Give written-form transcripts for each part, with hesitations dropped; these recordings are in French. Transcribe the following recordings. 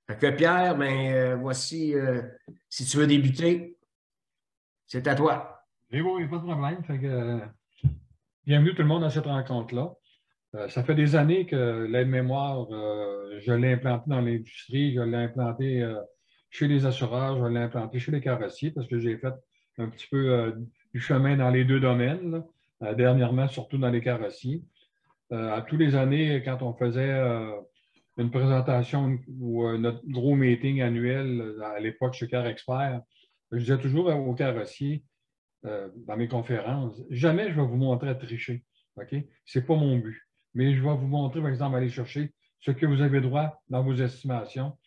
Fait que Pierre, voici, si tu veux débuter, c'est à toi. Et oui, pas de problème. Fait que, bienvenue tout le monde à cette rencontre-là. Ça fait des années que l'aide-mémoire, je l'ai implanté dans l'industrie, je l'ai implanté chez les assureurs, je l'ai implanté chez les carrossiers parce que j'ai fait un petit peu du chemin dans les deux domaines, là, dernièrement, surtout dans les carrossiers. À tous les années, quand on faisait une présentation ou notre gros meeting annuel à l'époque chez Car Expert, je disais toujours aux carrossiers, dans mes conférences, jamais je vais vous montrer à tricher. OK? Ce n'est pas mon but. Mais je vais vous montrer, par exemple, aller chercher ce que vous avez droit dans vos estimations.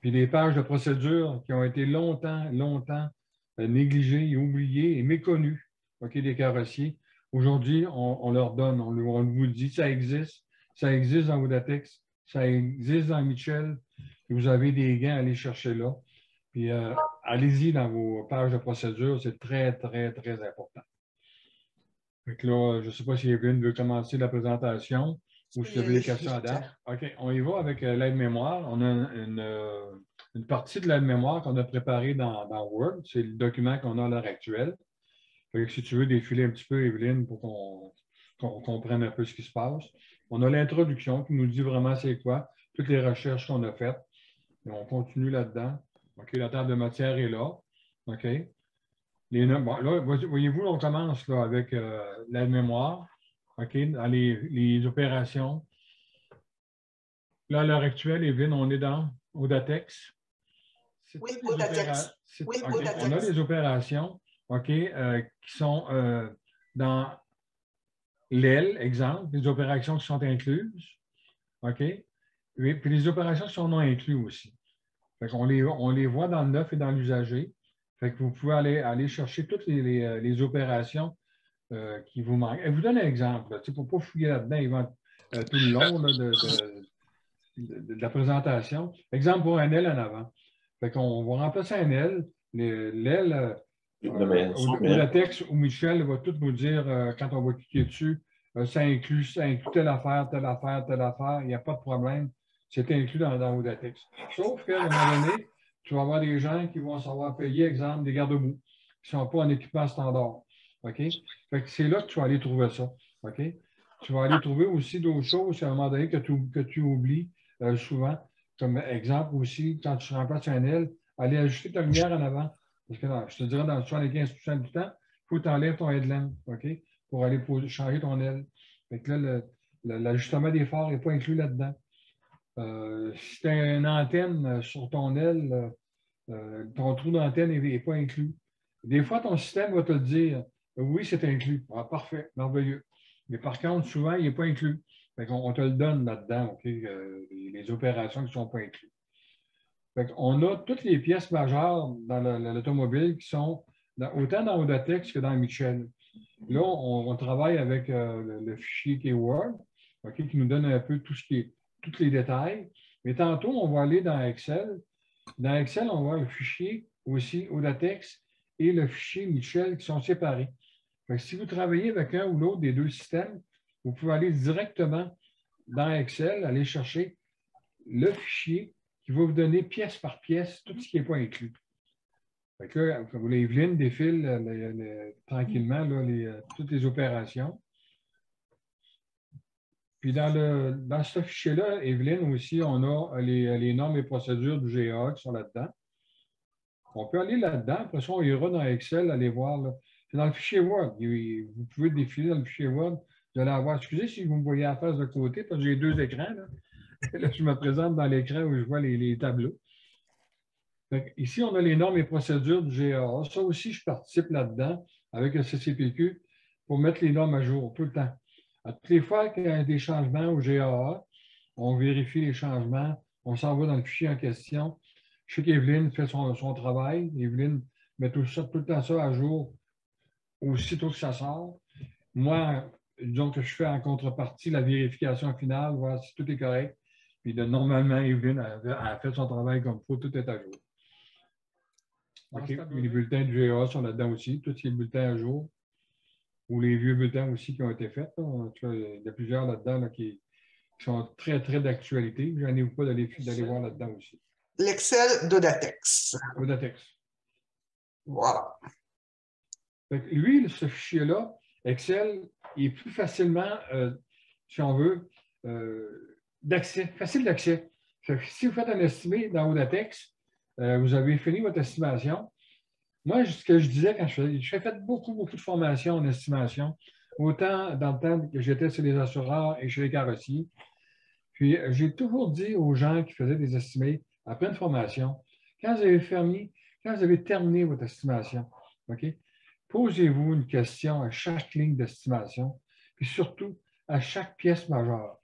Puis les pages de procédure qui ont été longtemps négligées et oubliées et méconnues, OK, des carrossiers. Aujourd'hui, on leur donne, on vous dit, ça existe dans Audatex, ça existe dans Mitchell, et vous avez des gains à aller chercher là. Puis allez-y dans vos pages de procédure, c'est très important. Donc là, je ne sais pas si Evelyne veut commencer la présentation ou si vous avez des questions à date. OK, on y va avec l'aide-mémoire. On a une partie de l'aide-mémoire qu'on a préparée dans Word. C'est le document qu'on a à l'heure actuelle. Fait que si tu veux défiler un petit peu, Evelyne, pour qu'on comprenne un peu ce qui se passe. On a l'introduction qui nous dit vraiment c'est quoi, toutes les recherches qu'on a faites. Et on continue là-dedans. OK, la table de matière est là. OK. Bon, là, voyez-vous, on commence là, avec l'aide-mémoire, OK, dans les opérations. Là, à l'heure actuelle, Evelyne, on est dans Audatex. Oui, Audatex. Oui, okay. Audatex. On a les opérations, OK, qui sont dans l'aile, exemple, les opérations qui sont incluses, OK, puis les opérations qui sont non incluses aussi. Fait qu'on on les voit dans le neuf et dans l'usager. Fait que vous pouvez aller chercher toutes les opérations qui vous manquent. Je vous donne un exemple. Là, pour ne pas fouiller là-dedans tout le long là, de la présentation. Exemple pour un L en avant. Fait qu'on va remplacer un L. L'aile, Audatex ou Michel va tout nous dire quand on va cliquer dessus, ça inclut telle affaire, telle affaire, telle affaire. Il n'y a pas de problème. C'est inclus dans Audatex. Sauf qu'à un moment donné, tu vas avoir des gens qui vont savoir payer, exemple, des garde-boue, qui ne sont pas en équipement standard. OK? Fait que c'est là que tu vas aller trouver ça. OK? Tu vas aller trouver aussi d'autres choses à un moment donné que tu oublies souvent. Comme exemple aussi, quand tu remplaces un L, aller ajuster ta lumière en avant. Parce que je te dirais, dans 75% du temps, il faut que tu enlèves ton headlamp, OK? Pour aller changer ton aile. Fait que là, l'ajustement des phares n'est pas inclus là-dedans. Si tu as une antenne sur ton aile, ton trou d'antenne n'est pas inclus. Des fois, ton système va te le dire, oui, c'est inclus. Ah, parfait, merveilleux. Mais par contre, souvent, il n'est pas inclus. On te le donne là-dedans, OK, les opérations qui ne sont pas incluses. On a toutes les pièces majeures dans l'automobile qui sont autant dans Audatex que dans Mitchell. Là, on travaille avec le fichier qui est Word, okay, qui nous donne un peu tous les détails. Mais tantôt, on va aller dans Excel. Dans Excel, on va voir le fichier aussi Audatex et le fichier Mitchell qui sont séparés. Si vous travaillez avec un ou l'autre des deux systèmes, vous pouvez aller directement dans Excel, aller chercher le fichier qui va vous donner pièce par pièce tout ce qui n'est pas inclus. Fait que là, Evelyne défile tranquillement là, toutes les opérations. Puis dans ce fichier-là, Evelyne aussi, on a les normes et procédures du GA qui sont là-dedans. On peut aller là-dedans. Après ça, on ira dans Excel, aller voir. C'est dans le fichier Word. Vous pouvez défiler dans le fichier Word. Vous allez avoir, excusez si vous me voyez à la face de côté, parce que j'ai deux écrans. Là. Là, je me présente dans l'écran où je vois les tableaux. Ici, on a les normes et procédures du GAA. Ça aussi, je participe là-dedans avec le CCPQ pour mettre les normes à jour tout le temps. À toutes les fois qu'il y a des changements au GAA, on vérifie les changements, on s'en va dans le fichier en question. Je sais qu'Evelyne fait son travail. Evelyne met tout le temps ça à jour aussitôt que ça sort. Moi, disons que je fais en contrepartie la vérification finale, voir si tout est correct. Puis normalement, Evelyne a fait son travail comme il faut, tout est à jour. OK. Les bulletins du GA sont là-dedans aussi, tous les bulletins à jour, ou les vieux bulletins aussi qui ont été faits. Il y a plusieurs là-dedans là, qui sont très d'actualité. Je n'en ai pas d'aller voir là-dedans aussi. L'Excel d'Audatex. Audatex. Voilà. Fait que lui, ce fichier-là, Excel, il est plus facilement, si on veut, d'accès, facile d'accès. Si vous faites un estimé dans Audatex, vous avez fini votre estimation. Moi, ce que je disais quand j'ai fait beaucoup de formations en estimation, autant dans le temps que j'étais sur les assureurs et chez les carrossiers. Puis, j'ai toujours dit aux gens qui faisaient des estimés, après une formation, quand vous avez terminé votre estimation, OK, posez-vous une question à chaque ligne d'estimation, puis surtout à chaque pièce majeure.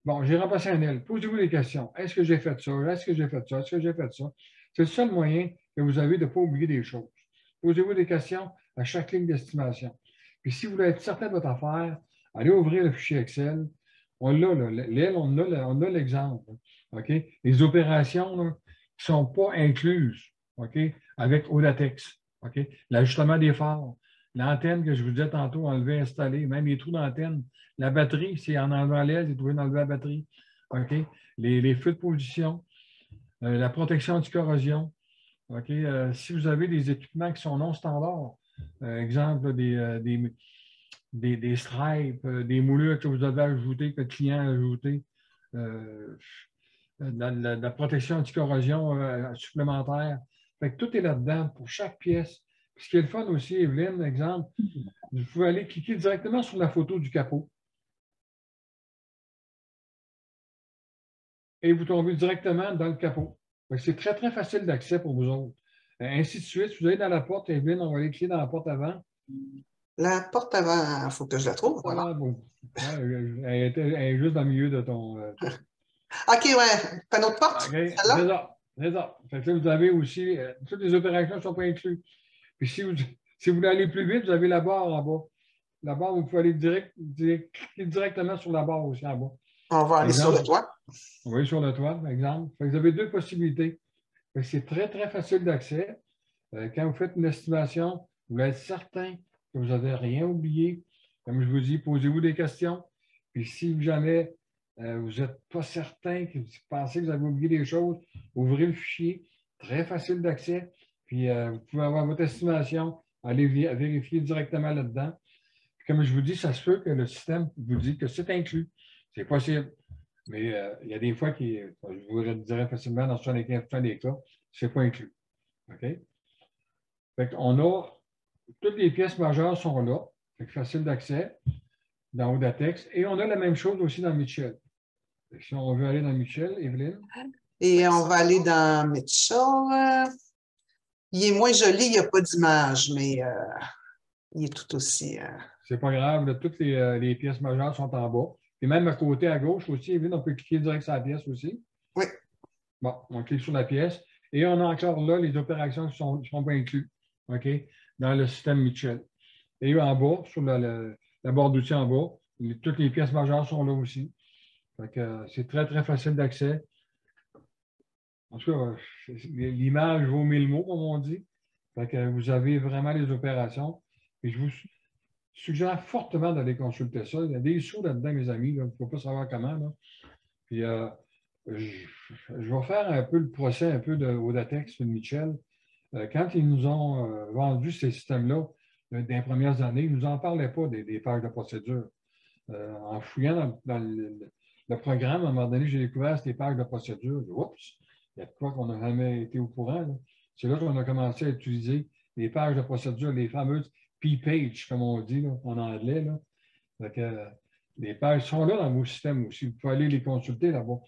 Bon, j'ai remplacé un L. Posez-vous des questions. Est-ce que j'ai fait ça? Est-ce que j'ai fait ça? Est-ce que j'ai fait ça? C'est le seul moyen que vous avez de ne pas oublier des choses. Posez-vous des questions à chaque ligne d'estimation. Puis si vous voulez être certain de votre affaire, allez ouvrir le fichier Excel. On l'a, l'L, on a l'exemple. OK? Les opérations là, qui ne sont pas incluses, OK? Avec Audatex. OK? L'ajustement des phares. L'antenne que je vous disais tantôt, enlever, installer, même les trous d'antenne. La batterie, c'est en enlevant l'aile, c'est trouvé d'enlever la batterie. OK? Les feux de position, la protection anti-corrosion. OK? Si vous avez des équipements qui sont non standards, exemple des stripes, des moulures que vous avez ajoutées, que le client a ajoutées, la protection anti-corrosion supplémentaire. Fait que tout est là-dedans pour chaque pièce. Puis ce qui est le fun aussi, Evelyne, exemple, vous pouvez aller cliquer directement sur la photo du capot. Et vous tombez directement dans le capot. C'est très, très facile d'accès pour vous autres. Ainsi de suite, si vous allez dans la porte, Evelyne, on va aller cliquer dans la porte avant. La porte avant, il faut que je la trouve. Voilà. Ah, bon. Elle est juste dans le milieu de ton... OK, ouais. Panneau de porte. Okay. C'est ça. Fait que là, vous avez aussi... toutes les opérations ne sont pas incluses. Puis si vous voulez aller plus vite, vous avez la barre en bas. La barre, vous pouvez aller cliquer directement sur la barre aussi en bas. On va aller sur le toit. Oui, sur le toit, par exemple. Fait que vous avez deux possibilités. C'est très, très facile d'accès. Quand vous faites une estimation, vous voulez être certain que vous n'avez rien oublié. Comme je vous dis, posez-vous des questions. Puis si jamais vous n'êtes pas certain, que vous pensez que vous avez oublié des choses, ouvrez le fichier. Très facile d'accès. Puis vous pouvez avoir votre estimation, aller vérifier directement là-dedans. Puis comme je vous dis, ça se peut que le système vous dit que c'est inclus. C'est possible. Mais il y a des fois qui, je vous dirais facilement, dans 75% des cas, ce n'est pas inclus. OK? Fait qu'on a, toutes les pièces majeures sont là. Fait que facile d'accès dans Audatex. Et on a la même chose aussi dans Mitchell. Si on veut aller dans Mitchell, Evelyne. Et on va aller dans Mitchell. Il est moins joli, il n'y a pas d'image, mais il est tout aussi. C'est pas grave, là, toutes les pièces majeures sont en bas. Et même à côté, à gauche aussi, Evelyne, on peut cliquer direct sur la pièce aussi. Oui. Bon, on clique sur la pièce. Et on a encore là les opérations qui ne sont pas incluses, OK, dans le système Mitchell. Et en bas, sur la barre d'outils en bas, toutes les pièces majeures sont là aussi. C'est très, très facile d'accès. En tout cas, l'image vaut 1000 mots, comme on dit. Fait que vous avez vraiment les opérations. Et je vous suggère fortement d'aller consulter ça. Il y a des sous là-dedans, mes amis. Il ne faut pas savoir comment. Là. Puis, je vais faire un peu le procès un peu d'Audatex et de Mitchell. Quand ils nous ont vendu ces systèmes-là dans les premières années, ils ne nous en parlaient pas des pages de procédure. En fouillant dans le programme, à un moment donné, j'ai découvert ces pages de procédure. Oups, il y a de quoi qu'on n'a jamais été au courant. C'est là qu'on a commencé à utiliser les pages de procédure, les fameuses P-pages, comme on dit là, en anglais. Là. Donc, les pages sont là dans vos systèmes aussi. Vous pouvez aller les consulter là-bas.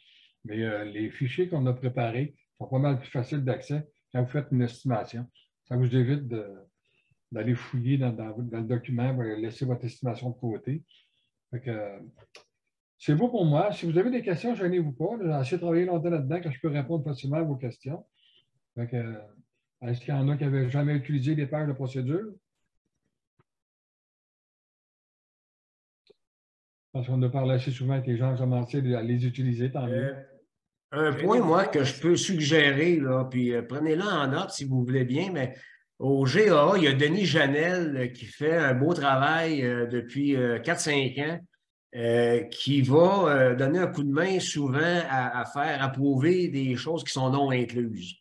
Mais les fichiers qu'on a préparés sont pas mal plus faciles d'accès quand vous faites une estimation. Ça vous évite d'aller fouiller dans le document, vous laisser votre estimation de côté. C'est beau pour moi. Si vous avez des questions, je gênez-vous pas. J'ai essayé de travailler longtemps là-dedans que je peux répondre facilement à vos questions. Est-ce qu'il y en a qui n'avaient jamais utilisé des pages de procédure? Parce qu'on a parlé assez souvent avec les gens qui ont commencé à les utiliser, tant mieux. Un point, moi, que je peux suggérer, là, puis prenez-le en note si vous voulez bien, mais au GAA, il y a Denis Janel qui fait un beau travail depuis 4-5 ans qui va donner un coup de main souvent à faire approuver des choses qui sont non incluses.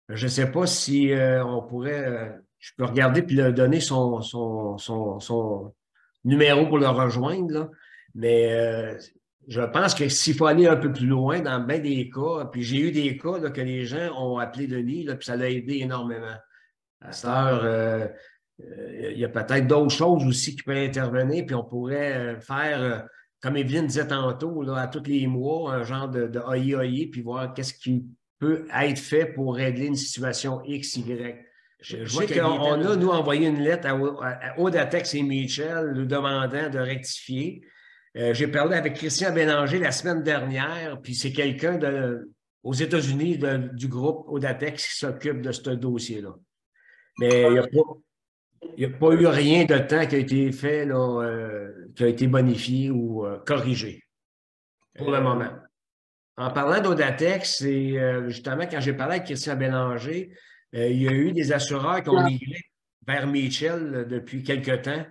Je ne sais pas si on pourrait, je peux regarder puis lui donner son numéro pour le rejoindre, là. Mais je pense que s'il faut aller un peu plus loin, dans bien des cas, puis j'ai eu des cas là, que les gens ont appelé Denis, là, puis ça l'a aidé énormément. À cette heure, il y a peut-être d'autres choses aussi qui peuvent intervenir, puis on pourrait faire, comme Evelyne disait tantôt, là, à tous les mois, un genre de OI, puis voir qu'est-ce qui peut être fait pour régler une situation X, Y. Je sais qu'on a, nous, envoyé une lettre à Audatex et Mitchell nous demandant de rectifier. J'ai parlé avec Christian Bélanger la semaine dernière, puis c'est quelqu'un aux États-Unis du groupe Audatex qui s'occupe de ce dossier-là. Mais il n'y a pas eu rien de temps qui a été fait, là, qui a été bonifié ou corrigé pour le moment. En parlant d'Audatex, c'est justement quand j'ai parlé avec Christian Bélanger, il y a eu des assureurs qui ont migré vers Mitchell depuis quelque temps,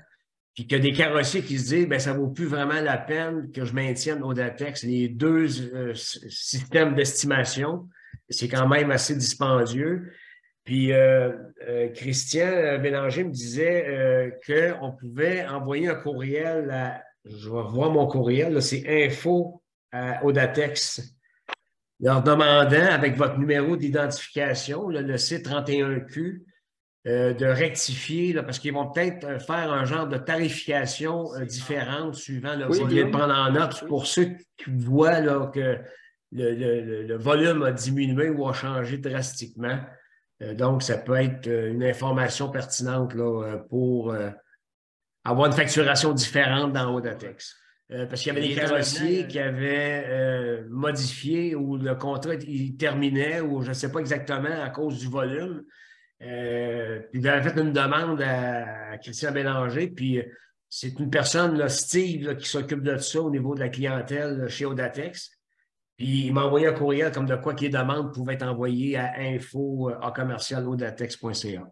puis qu'il y a des carrossiers qui se disent, bien, ça ne vaut plus vraiment la peine que je maintienne Audatex, les deux systèmes d'estimation. C'est quand même assez dispendieux. Puis Christian Bélanger me disait qu'on pouvait envoyer un courriel je vais voir mon courriel, c'est info à Audatex, leur demandant avec votre numéro d'identification, le C31Q, de rectifier, là, parce qu'ils vont peut-être faire un genre de tarification différente suivant le volume. Prendre en note pour ceux qui voient là, que le volume a diminué ou a changé drastiquement. Donc, ça peut être une information pertinente là, pour avoir une facturation différente dans Audatex. Parce qu'il y avait des carrossiers qui avaient modifié ou le contrat il terminait ou je ne sais pas exactement à cause du volume. Puis il avait fait une demande à Christian Bélanger, puis c'est une personne, là, Steve, là, qui s'occupe de ça au niveau de la clientèle là, chez Audatex. Puis il m'a envoyé un courriel comme de quoi que les demandes pouvaient être envoyées à info@audatex.ca.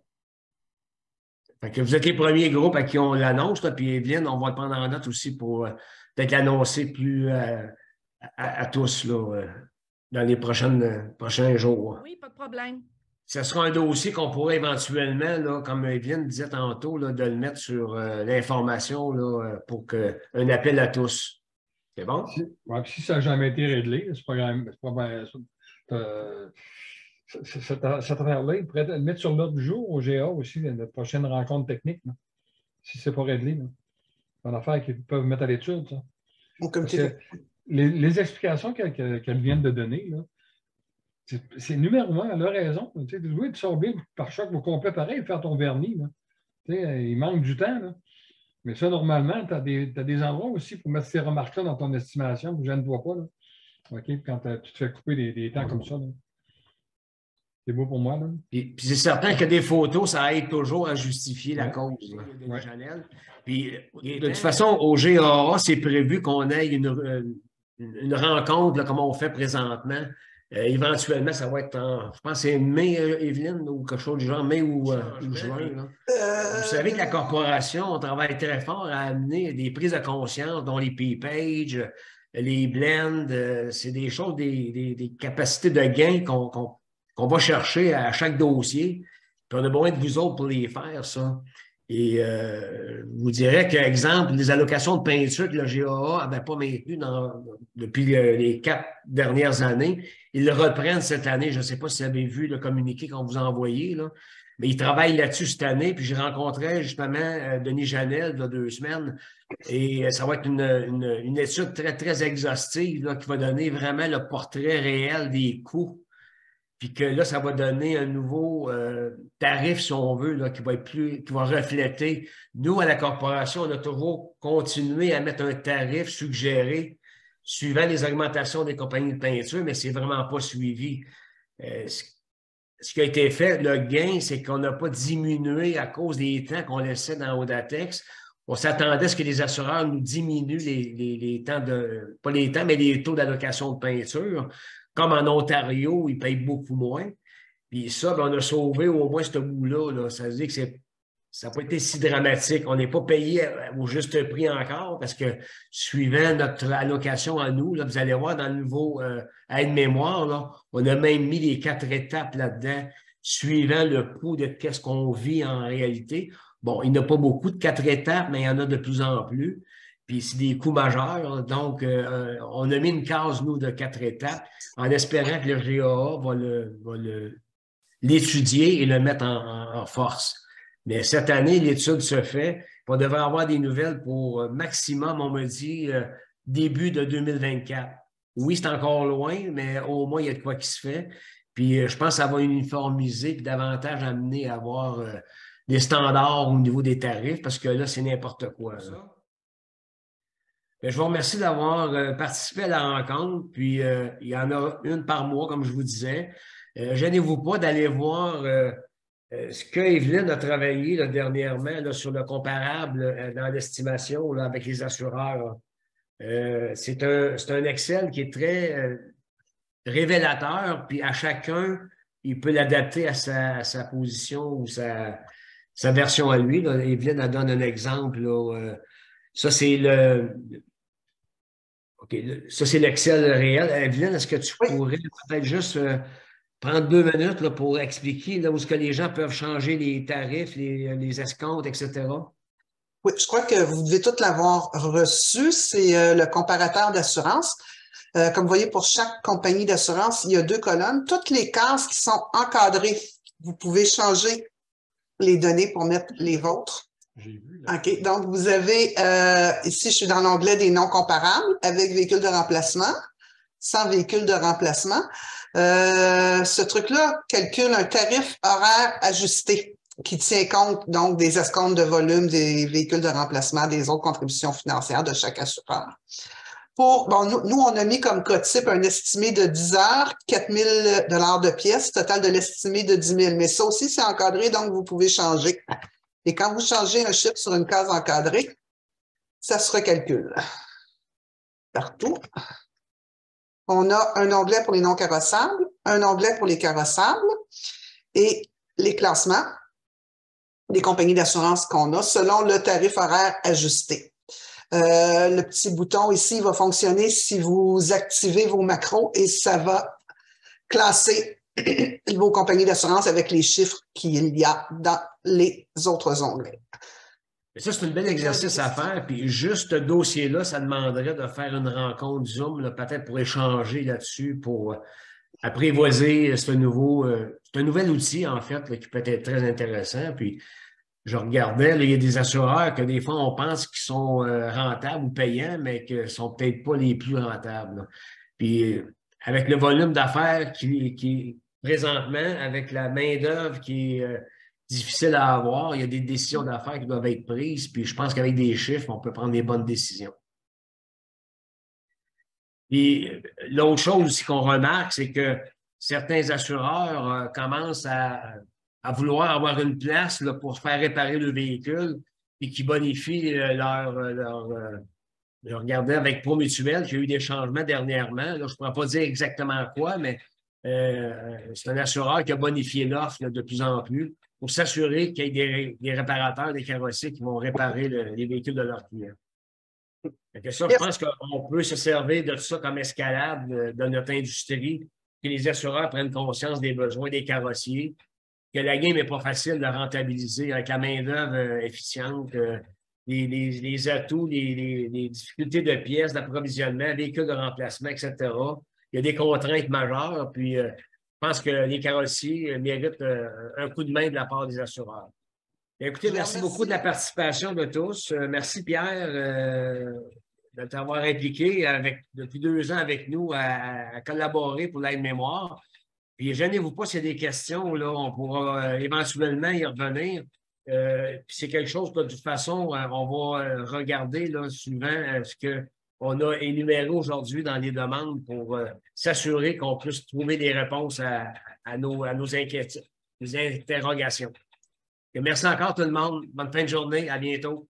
Fait que vous êtes les premiers groupes à qui on l'annonce, puis Evelyne, on va le prendre en note aussi pour peut-être l'annoncer plus à tous là, dans les prochains jours. Oui, pas de problème. Ce sera un dossier qu'on pourrait éventuellement, là, comme Evelyne disait tantôt, là, de le mettre sur l'information là, pour un appel à tous. C'est bon? Si ça n'a jamais été réglé, c'est pas grave. Cette affaire-là, il pourrait le mettre sur l'ordre du jour au GA aussi, notre prochaine rencontre technique. Là, si ce n'est pas réglé. C'est une affaire qu'ils peuvent mettre à l'étude. Les explications qu'elles viennent de donner, c'est numéro un, elle a raison. Tu sais, oui, tu sors bien par choc au complet pareil, faire ton vernis. Là. Tu sais, il manque du temps. Là. Mais ça, normalement, tu as des endroits aussi pour mettre ces remarques-là dans ton estimation, que je ne vois pas. Là. OK? Quand tu te fais couper des temps comme ça. Là. C'est beau pour moi. Là. Puis c'est certain que des photos, ça aide toujours à justifier la cause de Janelle. Puis de toute façon, au GAA, c'est prévu qu'on ait une rencontre, là, comme on fait présentement. Éventuellement, ça va être je pense que c'est mai, Evelyne, ou quelque chose du genre, mai ou juin. Là. Vous savez que la corporation, on travaille très fort à amener des prises de conscience, dont les P-Pages, les blends, c'est des choses, des capacités de gain qu'on va chercher à chaque dossier. Puis on a besoin de vous autres pour les faire, ça. Et je vous dirais qu'exemple, les allocations de peinture que le GAA n'avait pas maintenues depuis les 4 dernières années, ils le reprennent cette année. Je ne sais pas si vous avez vu le communiqué qu'on vous a envoyé, là, mais ils travaillent là-dessus cette année. Puis j'ai rencontré justement Denis Janel il y a 2 semaines. Et ça va être une étude très, très exhaustive là, qui va donner vraiment le portrait réel des coûts. Puis que là, ça va donner un nouveau tarif, si on veut, là, qui va refléter. Nous, à la corporation, on a toujours continué à mettre un tarif suggéré suivant les augmentations des compagnies de peinture, mais c'est vraiment pas suivi. Ce qui a été fait, le gain, c'est qu'on n'a pas diminué à cause des temps qu'on laissait dans Audatex. On s'attendait à ce que les assureurs nous diminuent les temps pas les temps, mais les taux d'allocation de peinture. Comme en Ontario, ils payent beaucoup moins. Puis ça, bien, on a sauvé au moins ce bout-là. Là. Ça veut dire que ça n'a pas été si dramatique. On n'est pas payé au juste prix encore parce que suivant notre allocation à nous, là, vous allez voir dans le nouveau aide-mémoire, là, on a même mis les 4 étapes là-dedans, suivant le pouls de qu'est-ce qu'on vit en réalité. Bon, il n'y en a pas beaucoup de 4 étapes, mais il y en a de plus en plus. Puis c'est des coûts majeurs. Donc, on a mis une case, nous, de 4 étapes en espérant que le GAA va l'étudier et le mettre en force. Mais cette année, l'étude se fait. On devrait avoir des nouvelles pour maximum, on me dit, début de 2024. Oui, c'est encore loin, mais au moins, il y a de quoi qui se fait. Puis je pense que ça va uniformiser et davantage amener à avoir des standards au niveau des tarifs parce que là, c'est n'importe quoi. Je vous remercie d'avoir participé à la rencontre. Puis il y en a une par mois, comme je vous disais. Gênez-vous pas d'aller voir ce que Evelyne a travaillé là, dernièrement là, sur le comparable dans l'estimation avec les assureurs. C'est un Excel qui est très révélateur, puis à chacun, il peut l'adapter à sa position ou sa version à lui. Là. Evelyne elle donne un exemple. Là, ça, c'est ça, c'est l'Excel réel. Evelyne, est-ce que tu pourrais peut-être juste prendre 2 minutes là, pour expliquer là, où est-ce que les gens peuvent changer les tarifs, les escomptes, etc.? Oui, je crois que vous devez tous l'avoir reçu. C'est le comparateur d'assurance. Comme vous voyez, pour chaque compagnie d'assurance, il y a 2 colonnes. Toutes les cases qui sont encadrées, vous pouvez changer les données pour mettre les vôtres. J'ai vu. OK. Donc, vous avez, ici, je suis dans l'onglet des non comparables avec véhicule de remplacement, sans véhicule de remplacement. Ce truc-là calcule un tarif horaire ajusté qui tient compte donc des escomptes de volume des véhicules de remplacement, des autres contributions financières de chaque assureur. Nous, on a mis comme cas type un estimé de 10 heures, 4 000 $ de pièces, total de l'estimé de 10 000. Mais ça aussi, c'est encadré, donc vous pouvez changer. Et quand vous changez un chiffre sur une case encadrée, ça se recalcule. Partout. On a un onglet pour les non carrossables, un onglet pour les carrossables et les classements des compagnies d'assurance qu'on a selon le tarif horaire ajusté. Le petit bouton ici va fonctionner si vous activez vos macros et ça va classer vos compagnies d'assurance avec les chiffres qu'il y a dans les autres onglets. Mais ça, c'est un bel exercice à faire. Puis juste ce dossier-là, ça demanderait de faire une rencontre Zoom, peut-être pour échanger là-dessus, pour apprivoiser c'est un nouvel outil, en fait, là, qui peut être très intéressant. Puis je regardais, là, il y a des assureurs que des fois, on pense qu'ils sont rentables ou payants, mais qui ne sont peut-être pas les plus rentables. Là. Puis avec le volume d'affaires qui présentement, avec la main-d'œuvre qui est difficile à avoir, il y a des décisions d'affaires qui doivent être prises. Puis je pense qu'avec des chiffres, on peut prendre des bonnes décisions. Puis l'autre chose aussi qu'on remarque, c'est que certains assureurs commencent à vouloir avoir une place là, pour faire réparer le véhicule et qui bonifient regardez avec ProMutuel, qui a eu des changements dernièrement. Là, je ne pourrais pas dire exactement quoi, mais c'est un assureur qui a bonifié l'offre de plus en plus pour s'assurer qu'il y ait des réparateurs, des carrossiers qui vont réparer les véhicules de leurs clients. Donc ça, je pense qu'on peut se servir de ça comme escalade de notre industrie, que les assureurs prennent conscience des besoins des carrossiers, que la game n'est pas facile de rentabiliser avec la main-d'œuvre efficiente, les atouts, les difficultés de pièces, d'approvisionnement, véhicules de remplacement, etc. Il y a des contraintes majeures, puis je pense que les carrossiers méritent un coup de main de la part des assureurs. Écoutez, merci beaucoup de la participation de tous. Merci Pierre de t'avoir impliqué depuis 2 ans avec nous à collaborer pour l'aide-mémoire. Puis gênez-vous pas s'il y a des questions, là, on pourra éventuellement y revenir. Puis c'est quelque chose que de toute façon, on va regarder là, suivant ce qu'on a énuméré aujourd'hui dans les demandes pour s'assurer qu'on puisse trouver des réponses à nos inquiétudes, nos interrogations. Et merci encore tout le monde. Bonne fin de journée. À bientôt.